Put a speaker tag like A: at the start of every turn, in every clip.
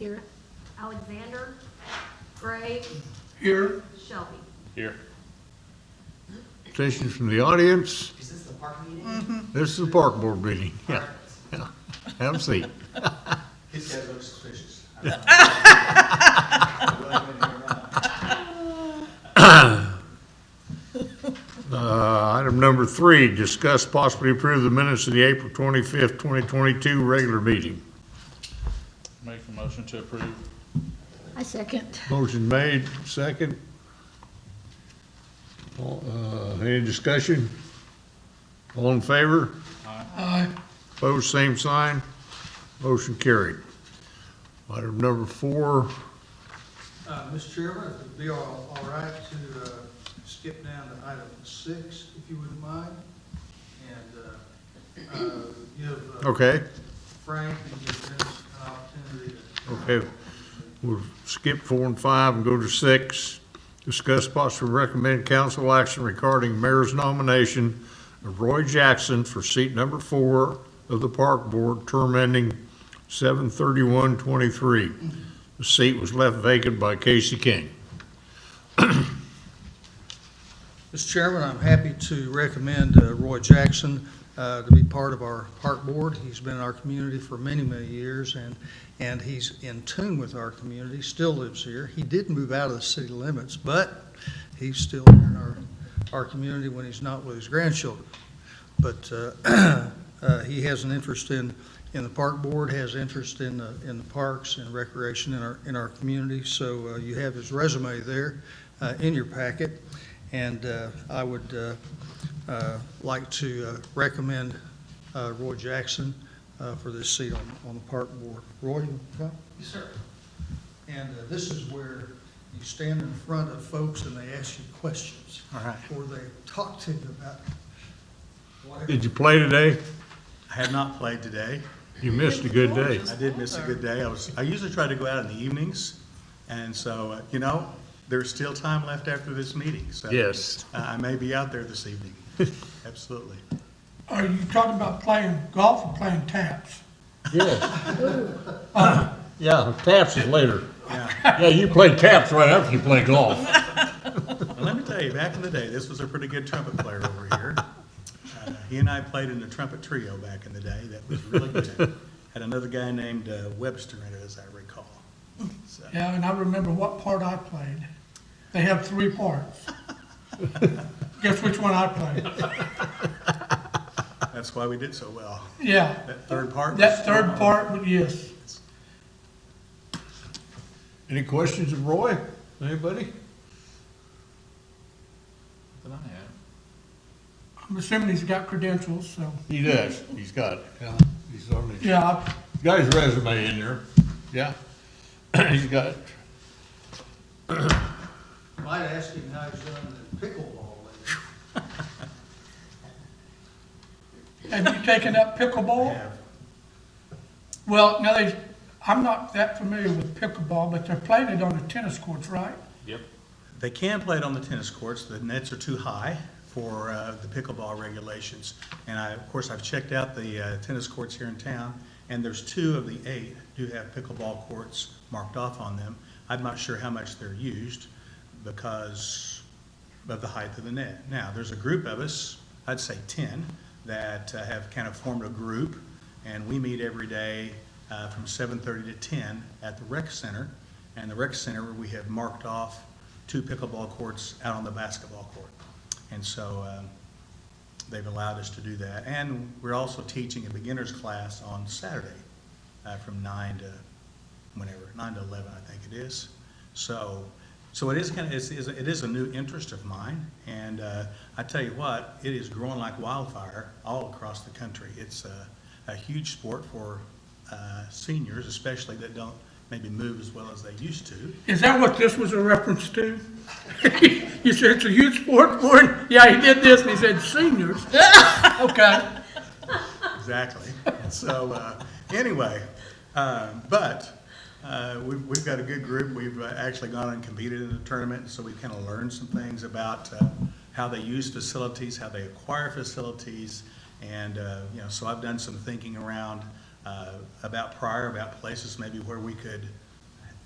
A: Here.
B: Alexander, Gray,
C: Here.
B: Shelby.
D: Here.
C: Petitions from the audience.
E: Is this the park meeting?
C: This is the park board meeting. Yeah. Yeah. Have a seat.
E: His guys look suspicious.
C: Item number 3, discuss possibly approve the minutes of the April 25th, 2022 regular meeting.
D: Make a motion to approve.
A: I second.
C: Motion made, second. Any discussion? All in favor?
D: Aye.
C: Opposed, same sign. Motion carried. Item number 4,
F: Mr. Chairman, if it'd be all right to skip down to item 6, if you wouldn't mind, and give
C: okay,
F: Frank and give Dennis an opportunity to...
C: okay. We'll skip 4 and 5 and go to 6. Discuss possibly recommend council action regarding mayor's nomination of Roy Jackson for seat number 4 of the park board, term ending 7/31/23. The seat was left vacant by Casey King.
F: Mr. Chairman, I'm happy to recommend Roy Jackson to be part of our park board. He's been in our community for many, many years, and he's in tune with our community, still lives here. He did move out of the city limits, but he's still here in our community when he's not with his grandchildren. But he has an interest in the park board, has interest in the parks and recreation in our community. So you have his resume there in your packet. And I would like to recommend Roy Jackson for this seat on the park board. Roy, you want to come? Yes, sir. And this is where you stand in front of folks and they ask you questions.
E: All right.
F: Or they talk to you about whatever.
C: Did you play today?
E: I had not played today.
C: You missed a good day.
E: I did miss a good day. I usually try to go out in the evenings, and so, there's still time left after this meeting, so.
C: Yes.
E: I may be out there this evening. Absolutely.
C: Are you talking about playing golf or playing taps? Yes. Yeah, taps is later.
E: Yeah.
C: Yeah, you play taps right after you play golf.
E: Well, let me tell you, back in the day, this was a pretty good trumpet player over here. He and I played in a trumpet trio back in the day. That was really good. Had another guy named Webster in it, as I recall. So,
G: Yeah, and I remember what part I played. They have 3 parts. Guess which one I played?
E: that's why we did so well.
G: Yeah,
E: That third part.
G: that third part, yes.
C: Any questions of Roy? Anybody?
D: That I have.
G: I'm assuming he's got credentials, so.
C: He does. He's got it. Yeah. He's on the,
G: Yeah,
C: got his resume in there. Yeah. He's got it.
F: Might ask him how he's done in pickleball lately.
G: have you taken up
E: I
G: pickleball?
E: have.
G: Well, now I'm not that familiar with pickleball, but they're playing it on the tennis courts, right?
D: Yep.
E: They can play it on the tennis courts. The nets are too high for the pickleball regulations. And of course, I've checked out the tennis courts here in town, and there's 2 of the 8 do have pickleball courts marked off on them. I'm not sure how much they're used because of the height of the net. Now, there's a group of us, I'd say 10, that have kind of formed a group, and we meet every day from 7:30 to 10 at the rec center. And the rec center, we have marked off 2 pickleball courts out on the basketball court. And so they've allowed us to do that. And we're also teaching a beginner's class on Saturday from 9 to whenever, 9 to 11, I think it is. So it is kind of, it is a new interest of mine. And I tell you what, it is growing like wildfire all across the country. It's a huge sport for seniors, especially that don't maybe move as well as they used to.
G: Is that what this was a reference to? You said it's a huge sport for him? Yeah, he did this, and he said seniors. Okay.
E: Exactly. So anyway, but we've got a good group. We've actually gone and competed in a tournament, so we've kind of learned some things about how they use facilities, how they acquire facilities, and so I've done some thinking around about Pryor, about places maybe where we could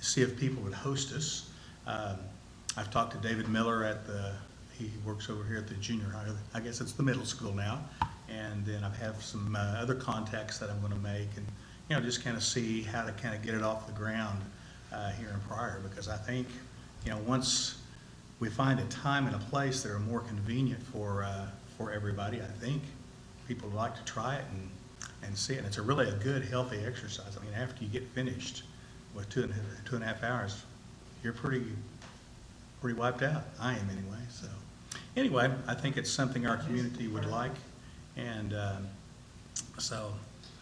E: see if people would host us. I've talked to David Miller he works over here at the junior high, I guess it's the middle school now. And then I have some other contacts that I'm gonna make and, just kind of see how to kind of get it off the ground here in Pryor. Because I think, once we find a time and a place that are more convenient for everybody, I think people would like to try it and see it. And it's really a good, healthy exercise. I mean, after you get finished with 2.5 hours, you're pretty wiped out. I am anyway. So anyway, I think it's something our community would like. And so.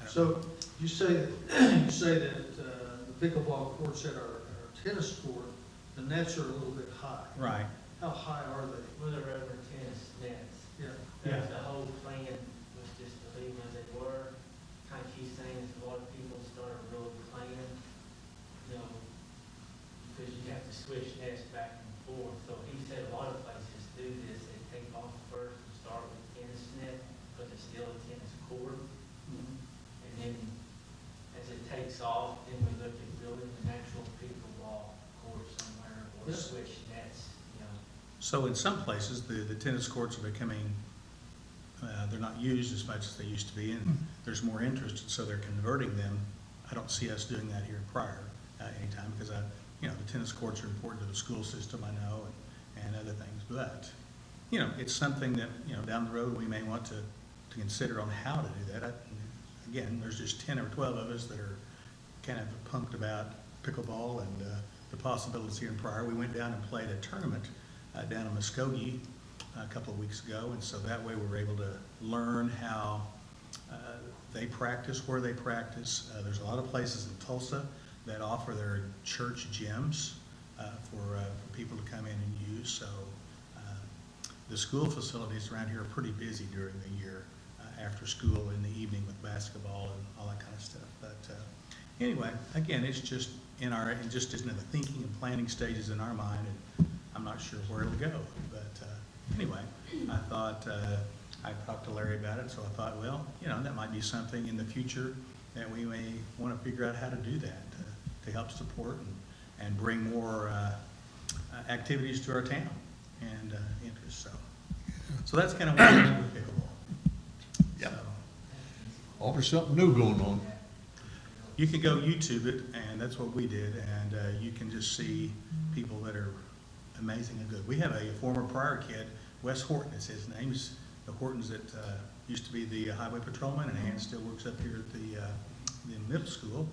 E: I don't know.
F: So you say that the pickleball courts at our tennis court, the nets are a little bit high.
E: Right.
F: How high are they?
H: Well, they're over tennis nets.
F: Yeah.
H: That's the whole plan, was just to leave them as they were. Kind of key thing is a lot of people started really playing, because you have to switch nets back and forth. So he said a lot of places do this, they take off first and start with tennis net, but it's still a tennis court. And then as it takes off, then we look at building an actual pickleball court somewhere or
F: Yeah.
H: switch nets.
E: So in some places, the tennis courts are becoming, they're not used as much as they used to be, and there's more interest, and so they're converting them. I don't see us doing that here in Pryor anytime, because the tennis courts are important to the school system, I know, and other things. But, it's something that, down the road, we may want to consider on how to do that. Again, there's just 10 or 12 of us that are kind of pumped about pickleball and the possibilities here in Pryor. We went down and played a tournament down in Muskogee a couple of weeks ago, and so that way we were able to learn how they practice, where they practice. There's a lot of places in Tulsa that offer their church gyms for people to come in and use. So the school facilities around here are pretty busy during the year, after school in the evening with basketball and all that kind of stuff. But anyway, again, it just isn't in the thinking and planning stages in our mind, and I'm not sure where it'll go. But anyway, I thought, I talked to Larry about it, so I thought, well, that might be something in the future that we may want to figure out how to do that to help support and bring more activities to our town and interest. So that's kind of what we're doing with pickleball.
C: Yep.
E: So,
C: Always something new going on.
E: you can go YouTube it, and that's what we did, and you can just see people that are amazing and good. We have a former Pryor kid, Wes Horton is his name. He's the Hortons that used to be the highway patrolman, and still works up here at the middle school.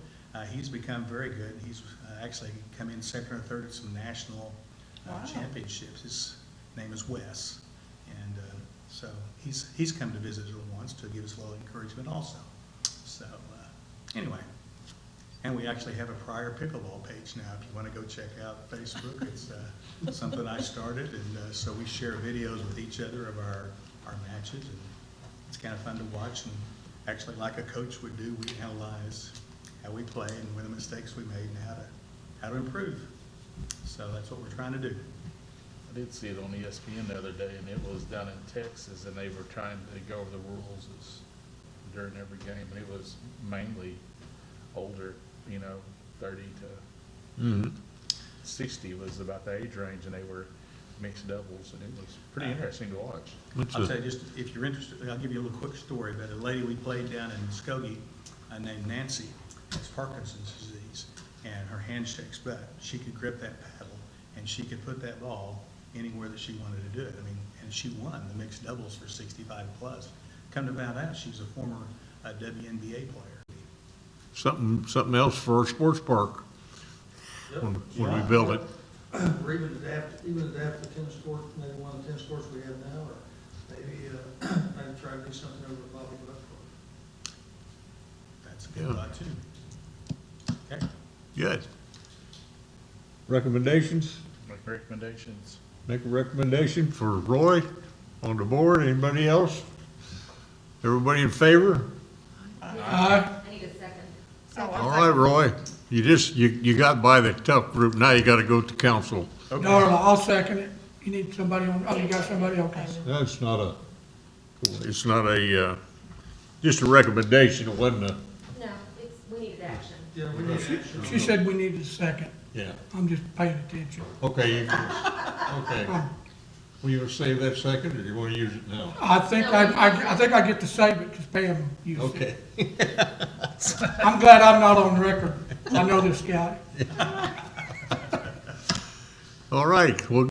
E: He's become very good. He's actually come in second or third at some national championships. His name is Wes, and so he's come to visit us once to give us a little encouragement also. So anyway, and we actually have a Pryor pickleball page now. If you want to go check out Facebook, it's something I started, and so we share videos with each other of our matches, and it's kind of fun to watch. And actually, like a coach would do, we analyze how we play and what the mistakes we made and how to improve. So that's what we're trying to do.
D: I did see it on ESPN the other day, and it was down in Texas, and they were trying to go over the rules during every game, and it was mainly older, 30 to 60 was about the age range, and they were mixed doubles, and it was pretty interesting to watch.
E: I'll tell you, just if you're interested, I'll give you a little quick story about a lady we played down in Muskogee named Nancy. Has Parkinson's disease, and her hand shakes, but she could grip that paddle, and she could put that ball anywhere that she wanted to do it. I mean, and she won the mixed doubles for 65 plus. Come to find out, she was a former WNBA player.
C: Something else for our sports park when we build it.
F: Or even adapt the tennis court, maybe one of the tennis courts we have now, or maybe try to do something over at Bobby Buck Court.
E: That's a good thought too. Okay.
C: Good. Recommendations?
D: Make recommendations.
C: Make a recommendation for Roy on the board. Anybody else? Everybody in favor?
G: Aye.
B: I need a second.
C: All right, Roy. You got by the tough group. Now you got to go to council.
G: No, I'll second it. You need somebody on, you got somebody, okay.
C: That's not it's not just a recommendation. It wasn't a,
B: No, we needed action.
F: Yeah, we need action.
G: She said we needed a second.
C: Yeah,
G: I'm just paying attention.
C: okay, you can, okay. Well, you want to save that second, or you want to use it now?
G: I think I think I get to save it because Pam used it.
C: Okay.
G: I'm glad I'm not on record. I know this guy.
C: All right, well,